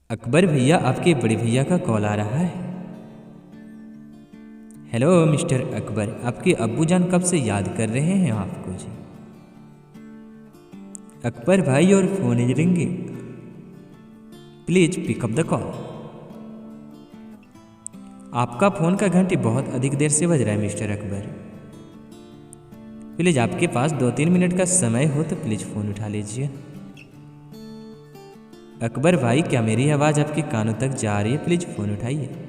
अकबर भैया, आपके बड़े भैया का कॉल आ रहा है। हेलो मिस्टर अकबर, आपके अब्बूजान कब से याद कर रहे हैं आपको जी। अकबर भाई, और phone is ringing, please pick up the call. आपका फोन का घंटी बहुत अधिक देर से बज रहा है मिस्टर अकबर। प्लीज आपके पास 2-3 मिनट का समय हो तो प्लीज फोन उठा लीजिए। अकबर भाई, क्या मेरी आवाज़ आपके कानों तक जा रही है? प्लीज फोन उठाइए।